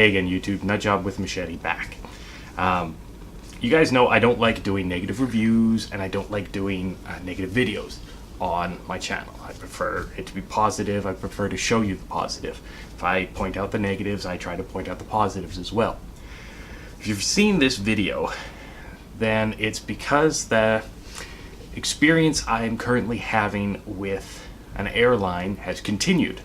Hey again, YouTube. Nutjob with Machete back. You guys know I don't like doing negative reviews and I don't like doing negative videos on my channel. I prefer it to be positive. I prefer to show you the positive. If I point out the negatives, I try to point out the positives as well. If you've seen this video, then it's because the experience I'm currently having with an airline has continued.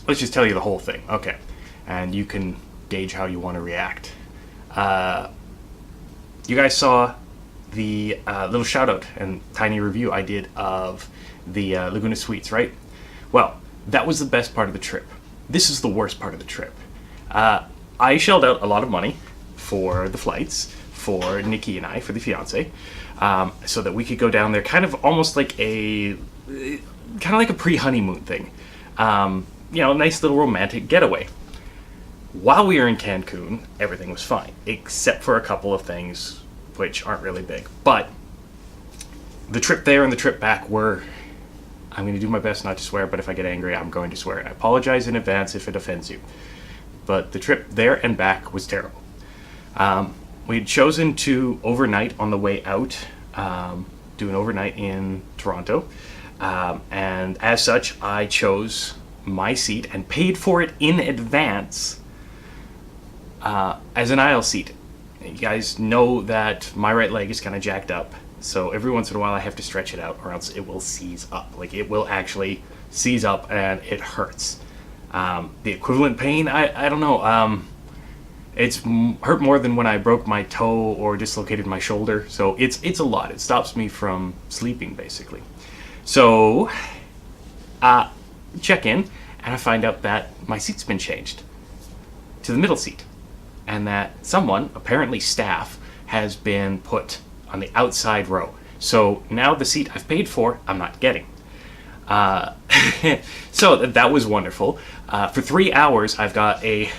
Let's just tell you the whole thing, okay? And you can gauge how you want to react. You guys saw the little shout out and tiny review I did of the Laguna Suites, right? Well, that was the best part of the trip. This is the worst part of the trip. I shelled out a lot of money for the flights, for Nikki and I, for the fiance, so that we could go down there, kind of almost like a pre-honeymoon thing. You know, nice little romantic getaway. While we were in Cancun, everything was fine, except for a couple of things which aren't really big. But the trip there and the trip back were, I'm going to do my best not to swear, but if I get angry, I'm going to swear. And I apologize in advance if it offends you. But the trip there and back was terrible. We had chosen to overnight on the way out, do an overnight in Toronto. And as such, I chose my seat and paid for it in advance as an aisle seat. You guys know that my right leg is kind of jacked up, so every once in a while I have to stretch it out or else it will seize up. Like, it will actually seize up and it hurts. The equivalent pain, I don't know. It's hurt more than when I broke my toe or dislocated my shoulder, so it's a lot. It stops me from sleeping, basically. So check in, and I find out that my seat's been changed to the middle seat, and that someone, apparently staff, has been put on the outside row. So now the seat I've paid for, I'm not getting. So that was wonderful. For 3 hours, I've got a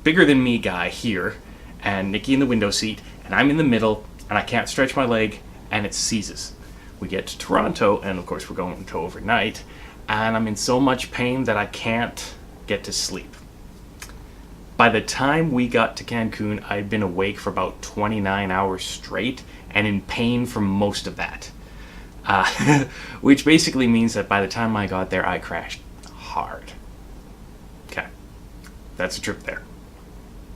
bigger than me guy here, and Nikki in the window seat, and I'm in the middle, and I can't stretch my leg, and it seizes. We get to Toronto, and of course we're going to overnight, and I'm in so much pain that I can't get to sleep. By the time we got to Cancun, I'd been awake for about 29 hours straight, and in pain for most of that. Which basically means that by the time I got there, I crashed hard. Okay, that's a trip there.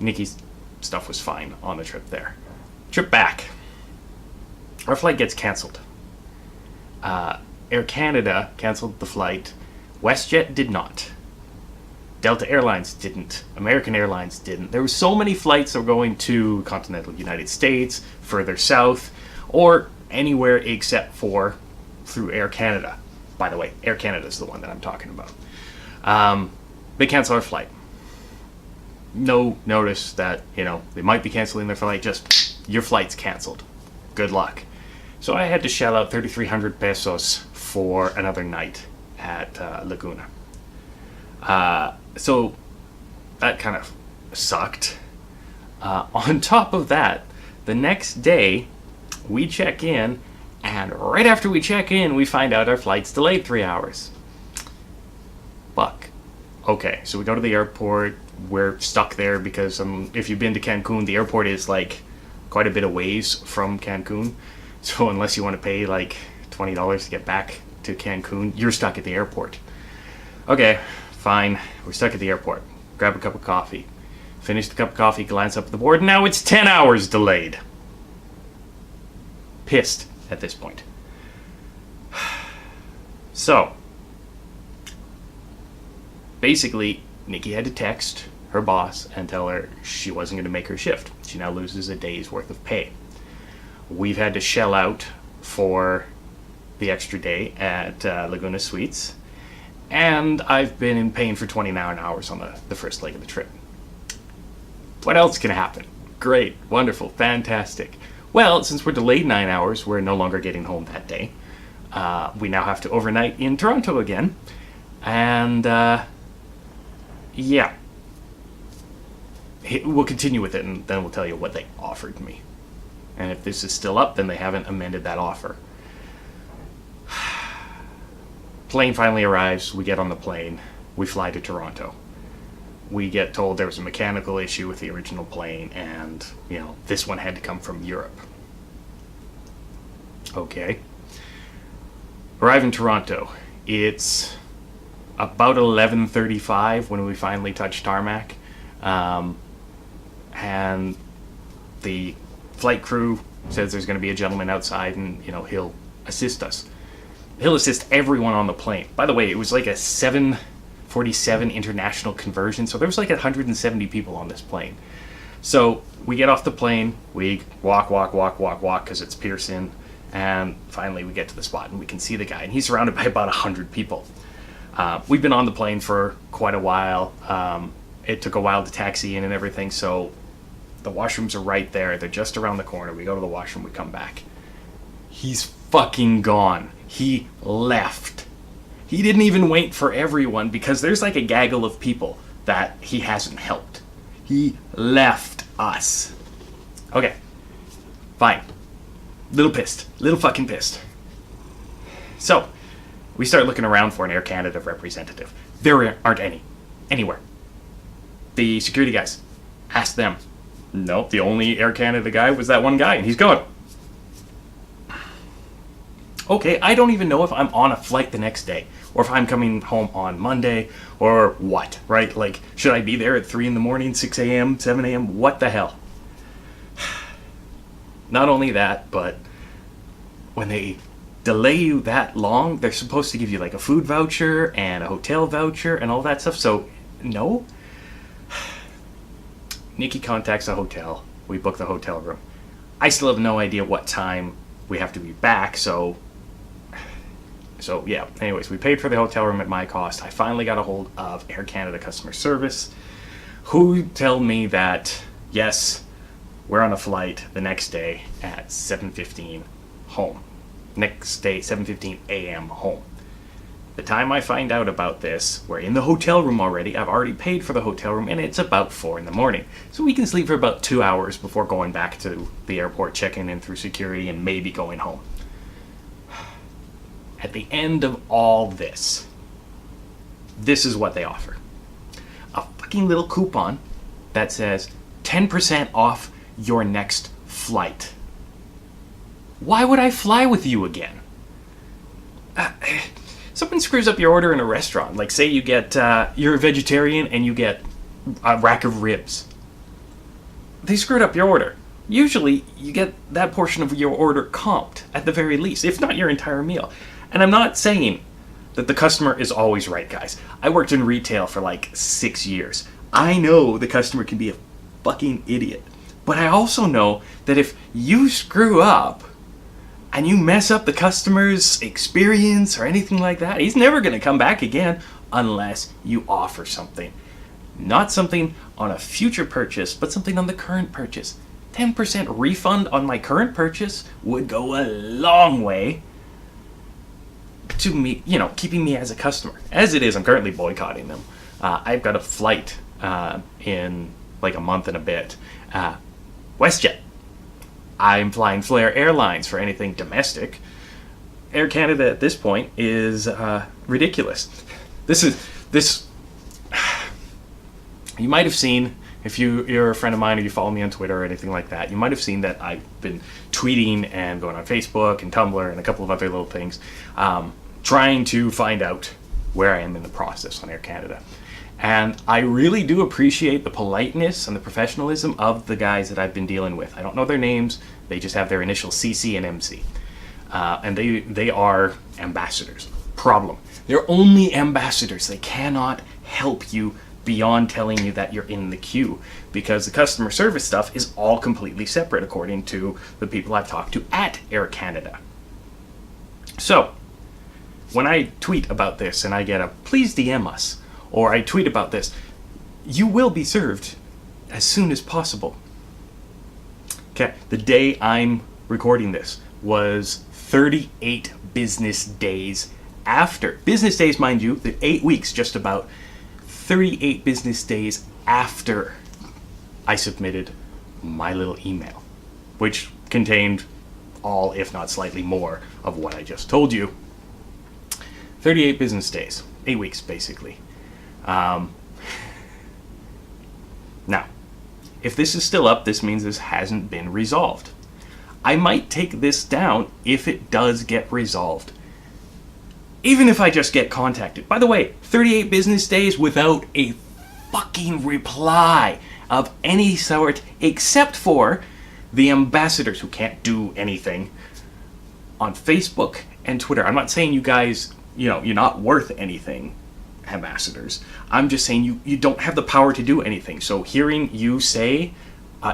Nikki's stuff was fine on the trip there. Trip back. Our flight gets canceled. Air Canada canceled the flight. WestJet did not. Delta Airlines didn't. American Airlines didn't. There were so many flights that were going to continental United States, further south, or anywhere except for through Air Canada. By the way, Air Canada is the one that I'm talking about. They canceled our flight. No notice that, you know, they might be canceling their flight, just your flight's canceled. Good luck. So I had to shell out 3,300 pesos for another night at Laguna. So that kind of sucked. On top of that, the next day we check in, and right after we check in, we find out our flight's delayed 3 hours. Fuck. Okay, so we go to the airport. We're stuck there because if you've been to Cancun, the airport is like quite a bit of ways from Cancun. So unless you want to pay like $20 to get back to Cancun, you're stuck at the airport. Okay, fine. We're stuck at the airport. Grab a cup of coffee. Finish the cup of coffee, glance up at the board. Now it's 10 hours delayed. Pissed at this point. So, basically, Nikki had to text her boss and tell her she wasn't going to make her shift. She now loses a day's worth of pay. We've had to shell out for the extra day at Laguna Suites, and I've been in pain for 29 hours on the first leg of the trip. What else can happen? Great, wonderful, fantastic. Well, since we're delayed 9 hours, we're no longer getting home that day. We now have to overnight in Toronto again, and yeah. We'll continue with it, and then we'll tell you what they offered me. And if this is still up, then they haven't amended that offer. Plane finally arrives. We get on the plane. We fly to Toronto. we get told there was a mechanical issue with the original plane, and, this one had to come from Europe. Okay. Arrive in Toronto. It's about 11:35 when we finally touch tarmac. And the flight crew says there's going to be a gentleman outside, and, he'll assist us. He'll assist everyone on the plane. By the way, it was like a 747 international conversion, so there was like 170 people on this plane. So we get off the plane, we walk, because it's Pearson, and finally we get to the spot, and we can see the guy, and he's surrounded by about 100 people. We've been on the plane for quite a while. It took a while to taxi in and everything, so the washrooms are right there. They're just around the corner. We go to the washroom, we come back. He's fucking gone. He left. He didn't even wait for everyone, because there's like a gaggle of people that he hasn't helped. He left us. Okay, fine. Little pissed. Little fucking pissed. So, we start looking around for an Air Canada representative. There aren't any. Anywhere. The security guys. Asked them. Nope, the only Air Canada guy was that one guy, and he's gone. Okay, I don't even know if I'm on a flight the next day, or if I'm coming home on Monday, or what, right? Like, should I be there at 3 in the morning, 6 a.m., 7 a.m.? What the hell? Not only that, but when they delay you that long, they're supposed to give you like a food voucher and a hotel voucher and all that stuff, so no. Nikki contacts the hotel. We book the hotel room. I still have no idea what time we have to be back, so yeah. Anyways, we paid for the hotel room at my cost. I finally got a hold of Air Canada customer service, who tell me that, yes, we're on a flight the next day at 7:15 home. Next day, 7:15 a.m. home. The time I find out about this, we're in the hotel room already. I've already paid for the hotel room, and it's about 4 in the morning. So we can sleep for about 2 hours before going back to the airport, checking in through security, and maybe going home. At the end of all this, this is what they offer. A fucking little coupon that says 10% off your next flight. Why would I fly with you again? Someone screws up your order in a restaurant. Like, say you get, you're a vegetarian and you get a rack of ribs. They screwed up your order. Usually, you get that portion of your order comped, at the very least, if not your entire meal. And I'm not saying that the customer is always right, guys. I worked in retail for like 6 years. I know the customer can be a fucking idiot. But I also know that if you screw up, and you mess up the customer's experience or anything like that, he's never going to come back again unless you offer something. Not something on a future purchase, but something on the current purchase. 10% refund on my current purchase would go a long way to me, keeping me as a customer. As it is, I'm currently boycotting them. I've got a flight in like a month and a bit. WestJet. I'm flying Flair Airlines for anything domestic. Air Canada at this point is ridiculous. This. You might have seen, if you're a friend of mine or you follow me on Twitter or anything like that, you might have seen that I've been tweeting and going on Facebook and Tumblr and a couple of other little things, trying to find out where I am in the process on Air Canada. And I really do appreciate the politeness and the professionalism of the guys that I've been dealing with. I don't know their names. They just have their initials CC and MC. And they are ambassadors. Problem. They're only ambassadors. They cannot help you beyond telling you that you're in the queue, because the customer service stuff is all completely separate according to the people I've talked to at Air Canada. So, when I tweet about this and I get a please DM us, or I tweet about this, you will be served as soon as possible. Okay, the day I'm recording this was 38 business days after. Business days, mind you, the 8 weeks, just about 38 business days after I submitted my little email, which contained all, if not slightly more, of what I just told you. 38 business days, 8 weeks, basically. Now, if this is still up, this means this hasn't been resolved. I might take this down if it does get resolved. Even if I just get contacted. By the way, 38 business days without a fucking reply of any sort except for the ambassadors who can't do anything on Facebook and Twitter. I'm not saying you guys, you're not worth anything, ambassadors. I'm just saying you don't have the power to do anything. So hearing you say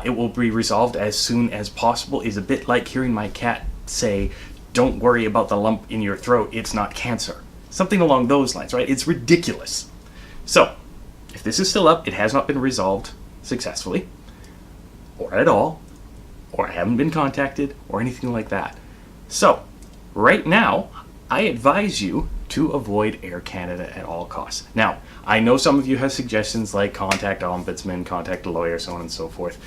it will be resolved as soon as possible is a bit like hearing my cat say, don't worry about the lump in your throat, it's not cancer. Something along those lines, right? It's ridiculous. So, if this is still up, it has not been resolved successfully, or at all, or I haven't been contacted, or anything like that. So, right now, I advise you to avoid Air Canada at all costs. Now, I know some of you have suggestions like contact ombudsman, contact a lawyer, so on and so forth.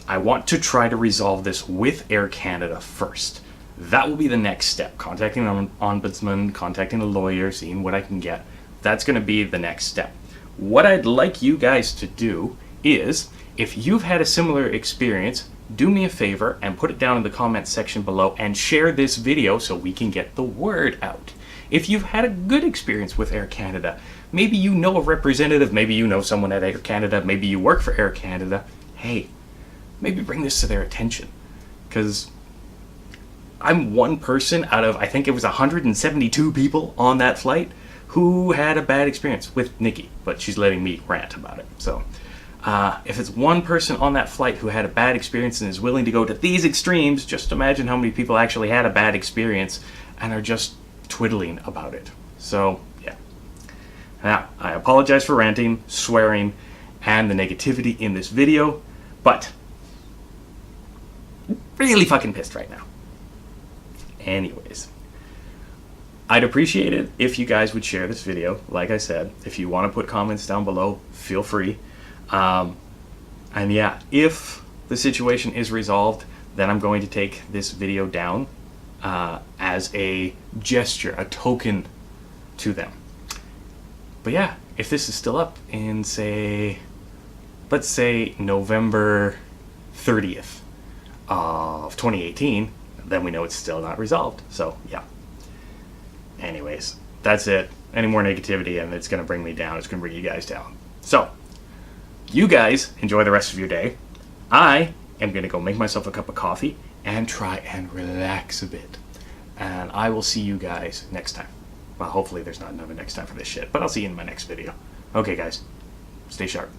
I want to try to resolve this with Air Canada first. That will be the next step. Contacting an ombudsman, contacting a lawyer, seeing what I can get. That's going to be the next step. What I'd like you guys to do is, if you've had a similar experience, do me a favor and put it down in the comments section below and share this video so we can get the word out. If you've had a good experience with Air Canada, maybe you know a representative, maybe you know someone at Air Canada, maybe you work for Air Canada, hey, maybe bring this to their attention. Because I'm one person out of, I think it was 172 people on that flight who had a bad experience with Nikki, but she's letting me rant about it. So if it's one person on that flight who had a bad experience and is willing to go to these extremes, just imagine how many people actually had a bad experience and are just twiddling about it. So, yeah. Now, I apologize for ranting, swearing, and the negativity in this video, but really fucking pissed right now. Anyways, I'd appreciate it if you guys would share this video. Like I said, if you want to put comments down below, feel free. And yeah, if the situation is resolved, then I'm going to take this video down as a gesture, a token to them. But yeah, if this is still up in, let's say November 30th of 2018, then we know it's still not resolved. So yeah. Anyways, that's it. Any more negativity and it's going to bring me down. It's going to bring you guys down. So, you guys enjoy the rest of your day. I am going to go make myself a cup of coffee and try and relax a bit. And I will see you guys next time. Well, hopefully there's not another next time for this shit, but I'll see you in my next video. Okay, guys. Stay sharp.